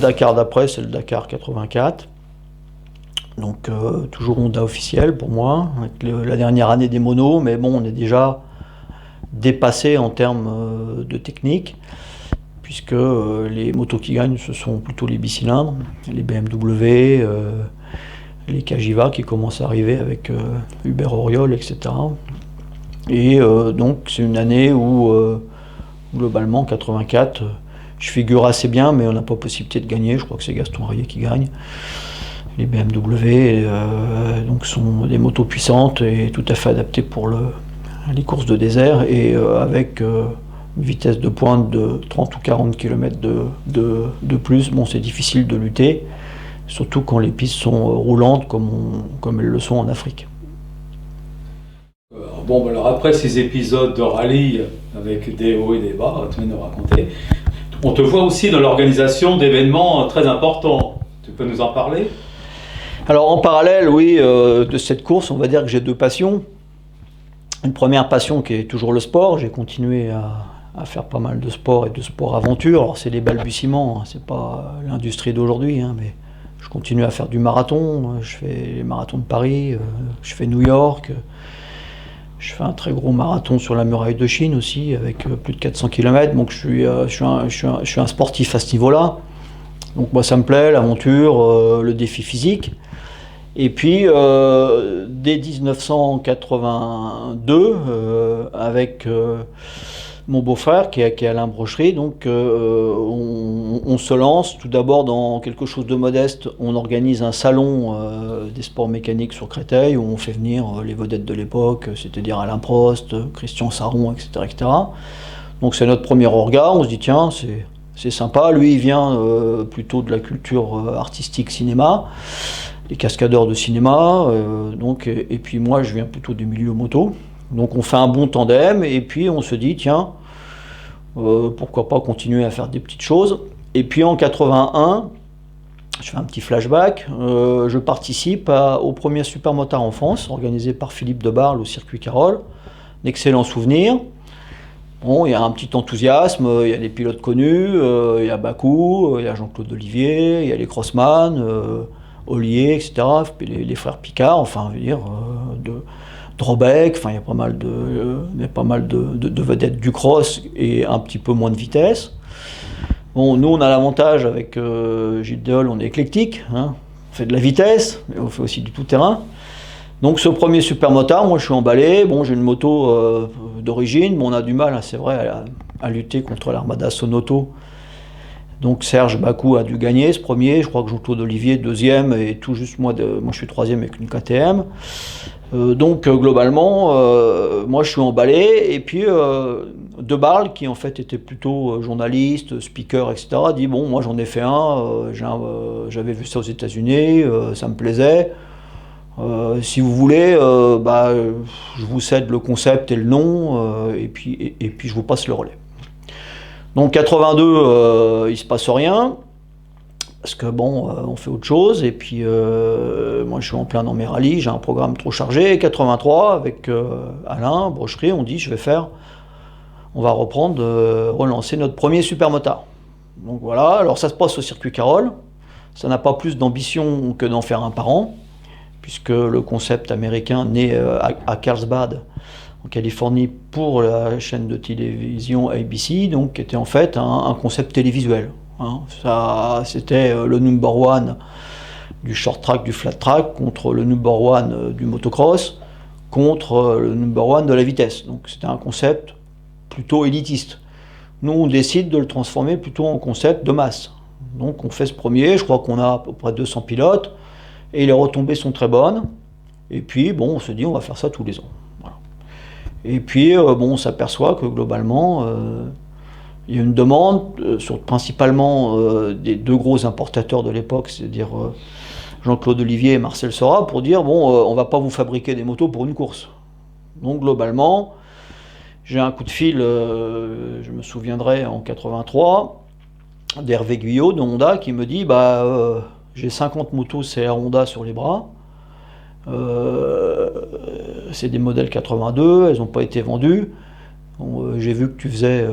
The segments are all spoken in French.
Dakar d'après, c'est le Dakar 84. Donc toujours Honda officiel pour moi, avec la dernière année des monos, mais bon, on est déjà dépassé en termes de technique, puisque les motos qui gagnent, ce sont plutôt les bicylindres, les BMW, les Cagiva qui commencent à arriver avec Hubert Auriol, etc. Et donc c'est une année où, globalement, 84, je figure assez bien, mais on n'a pas possibilité de gagner, je crois que c'est Gaston Rayet qui gagne. Les BMW donc sont des motos puissantes et tout à fait adaptées pour les courses de désert, et avec une vitesse de pointe de 30 ou 40 km de plus, bon, c'est difficile de lutter, surtout quand les pistes sont roulantes comme elles le sont en Afrique. Bon, alors après ces épisodes de rallye avec des hauts et des bas, tu viens de nous raconter, on te voit aussi dans l'organisation d'événements très importants. Tu peux nous en parler ? Alors en parallèle, oui, de cette course, on va dire que j'ai deux passions. Une première passion qui est toujours le sport. J'ai continué à faire pas mal de sport et de sport aventure. Alors c'est les balbutiements, hein, c'est pas l'industrie d'aujourd'hui, hein, mais je continue à faire du marathon. Je fais les marathons de Paris, je fais New York. Je fais un très gros marathon sur la muraille de Chine aussi, avec plus de 400 km. Donc je suis un sportif à ce niveau-là. Donc moi ça me plaît, l'aventure, le défi physique. Et puis, dès 1982, avec mon beau-frère qui est Alain Brochery, donc on se lance tout d'abord dans quelque chose de modeste. On organise un salon des sports mécaniques sur Créteil où on fait venir les vedettes de l'époque, c'est-à-dire Alain Prost, Christian Saron, etc., etc. Donc c'est notre premier orga. On se dit tiens, c'est sympa. Lui, il vient plutôt de la culture artistique cinéma. Les cascadeurs de cinéma, et puis moi je viens plutôt du milieu moto. Donc on fait un bon tandem et puis on se dit tiens, pourquoi pas continuer à faire des petites choses. Et puis en 81, je fais un petit flashback, je participe au premier supermotard en France, organisé par Philippe Debarle au circuit Carole. Un excellent souvenir. Bon, il y a un petit enthousiasme, il y a des pilotes connus, il y a Bakou, il y a Jean-Claude Olivier, il y a les Crossman, Ollier, etc., les frères Picard, enfin, je veux dire, Drobeck, enfin, il y a pas mal de vedettes du cross et un petit peu moins de vitesse. Bon, nous, on a l'avantage avec Gilles Deol, on est éclectique, hein, on fait de la vitesse, mais on fait aussi du tout-terrain. Donc, ce premier supermotard, moi, je suis emballé. Bon, j'ai une moto d'origine, mais on a du mal, hein, c'est vrai, à lutter contre l'armada Sonoto. Donc Serge Bakou a dû gagner ce premier, je crois que Jean-Claude Olivier deuxième, et tout juste moi je suis troisième avec une KTM. Globalement, moi je suis emballé, et puis Debarle, qui en fait était plutôt journaliste, speaker, etc., dit bon, moi j'en ai fait j'avais vu ça aux États-Unis, ça me plaisait. Si vous voulez, je vous cède le concept et le nom, et puis je vous passe le relais. Donc 82, il se passe rien, parce que bon, on fait autre chose, et puis moi je suis en plein dans mes rallyes, j'ai un programme trop chargé. Et 83, avec Alain Brochery, on dit on va relancer notre premier supermotard. Donc voilà, alors ça se passe au circuit Carole, ça n'a pas plus d'ambition que d'en faire un par an, puisque le concept américain né à Carlsbad, en Californie, pour la chaîne de télévision ABC, donc qui était en fait un concept télévisuel. Hein. Ça, c'était le number one du short track, du flat track, contre le number one du motocross, contre le number one de la vitesse. Donc c'était un concept plutôt élitiste. Nous, on décide de le transformer plutôt en concept de masse. Donc on fait ce premier, je crois qu'on a à peu près 200 pilotes, et les retombées sont très bonnes. Et puis bon, on se dit on va faire ça tous les ans. Et puis, on s'aperçoit que globalement, il y a une demande, principalement des deux gros importateurs de l'époque, c'est-à-dire Jean-Claude Olivier et Marcel Sora, pour dire on ne va pas vous fabriquer des motos pour une course. Donc, globalement, j'ai un coup de fil, je me souviendrai, en 83, d'Hervé Guyot de Honda, qui me dit j'ai 50 motos CR Honda sur les bras. C'est des modèles 82, elles n'ont pas été vendues. J'ai vu que tu faisais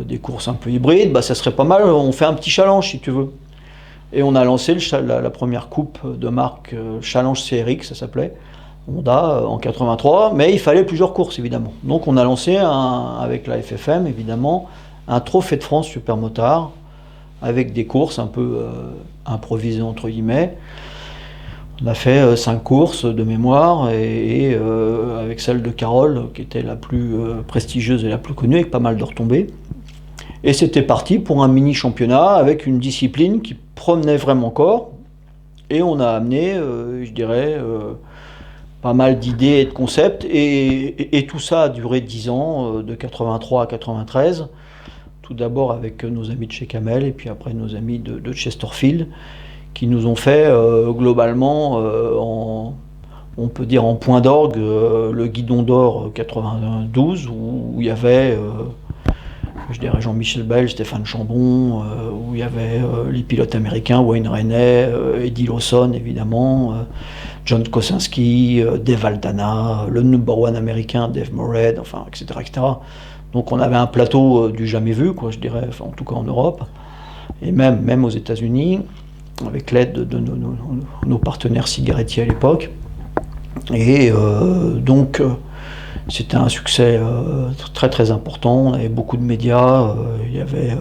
des courses un peu hybrides, ça serait pas mal, on fait un petit challenge si tu veux. Et on a lancé la première coupe de marque Challenge CRX, ça s'appelait, Honda, en 83, mais il fallait plusieurs courses évidemment. Donc on a lancé, avec la FFM évidemment, un trophée de France Supermotard, avec des courses un peu improvisées entre guillemets. On a fait 5 courses de mémoire, et avec celle de Carole, qui était la plus prestigieuse et la plus connue, avec pas mal de retombées. Et c'était parti pour un mini-championnat avec une discipline qui promenait vraiment corps. Et on a amené, je dirais, pas mal d'idées et de concepts. Et tout ça a duré 10 ans, de 83 à 93. Tout d'abord avec nos amis de chez Camel, et puis après nos amis de Chesterfield, qui nous ont fait globalement, on peut dire en point d'orgue, le Guidon d'Or 92, où il y avait... je dirais Jean-Michel Bell, Stéphane Chambon, où il y avait les pilotes américains, Wayne Rainey, Eddie Lawson évidemment, John Kosinski, Dave Aldana, le number one américain Dave Morehead, enfin, etc., etc. Donc on avait un plateau du jamais vu, quoi, je dirais, enfin, en tout cas en Europe, et même aux États-Unis, avec l'aide de nos partenaires cigarettiers à l'époque. Et donc... c'était un succès très très important, on avait beaucoup de médias, il y avait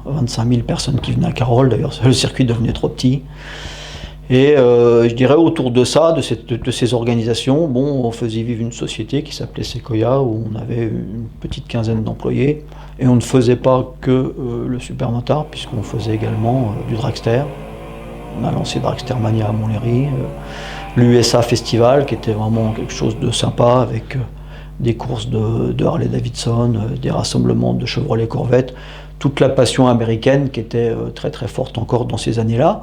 25 000 personnes qui venaient à Carole, d'ailleurs le circuit devenait trop petit. Et je dirais autour de ça, de ces organisations, bon, on faisait vivre une société qui s'appelait Sequoia, où on avait une petite quinzaine d'employés, et on ne faisait pas que le Supermotard, puisqu'on faisait également du dragster. On a lancé Dragster Mania à Montlhéry, l'USA Festival, qui était vraiment quelque chose de sympa, avec... des courses de Harley Davidson, des rassemblements de Chevrolet Corvette, toute la passion américaine qui était très très forte encore dans ces années-là.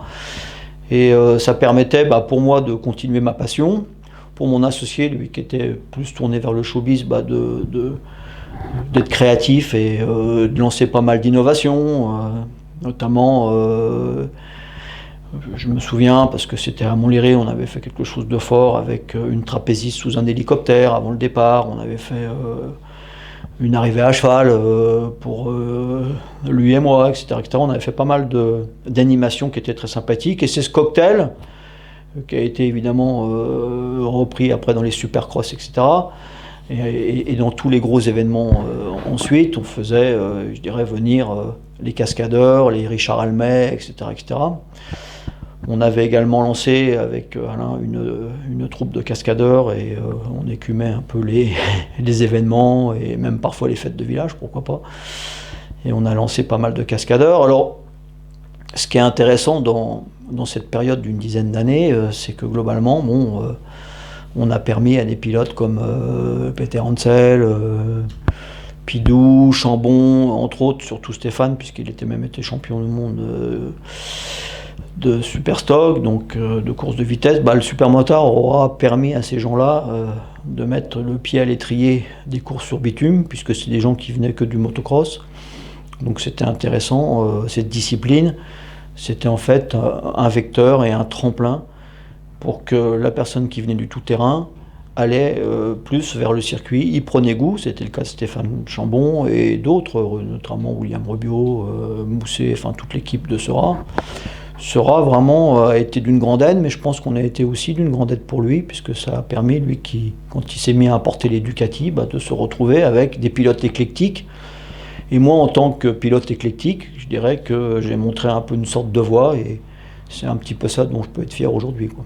Et ça permettait pour moi de continuer ma passion. Pour mon associé, lui qui était plus tourné vers le showbiz, d'être créatif et de lancer pas mal d'innovations, notamment... je me souviens, parce que c'était à Montlhéry, on avait fait quelque chose de fort avec une trapéziste sous un hélicoptère avant le départ. On avait fait une arrivée à cheval pour lui et moi, etc., etc. On avait fait pas mal d'animations qui étaient très sympathiques. Et c'est ce cocktail qui a été évidemment repris après dans les Supercross, etc. Et dans tous les gros événements ensuite, on faisait, je dirais, venir les cascadeurs, les Richard Almet, etc., etc. On avait également lancé avec Alain une troupe de cascadeurs, et on écumait un peu les événements et même parfois les fêtes de village, pourquoi pas. Et on a lancé pas mal de cascadeurs. Alors, ce qui est intéressant dans cette période d'une dizaine d'années, c'est que globalement, on a permis à des pilotes comme Peter Hansel, Pidou, Chambon, entre autres, surtout Stéphane, puisqu'il était même été champion du monde de Superstock, donc de course de vitesse. Le Supermotard aura permis à ces gens-là de mettre le pied à l'étrier des courses sur bitume, puisque c'est des gens qui venaient que du motocross. Donc c'était intéressant, cette discipline. C'était en fait un vecteur et un tremplin pour que la personne qui venait du tout-terrain allait plus vers le circuit. Il prenait goût, c'était le cas de Stéphane Chambon et d'autres, notamment William Rubio, Mousset, enfin toute l'équipe de Sera. Sera vraiment a été d'une grande aide, mais je pense qu'on a été aussi d'une grande aide pour lui, puisque ça a permis, lui, quand il s'est mis à porter les Ducati, de se retrouver avec des pilotes éclectiques. Et moi, en tant que pilote éclectique, je dirais que j'ai montré un peu une sorte de voie, et c'est un petit peu ça dont je peux être fier aujourd'hui, quoi.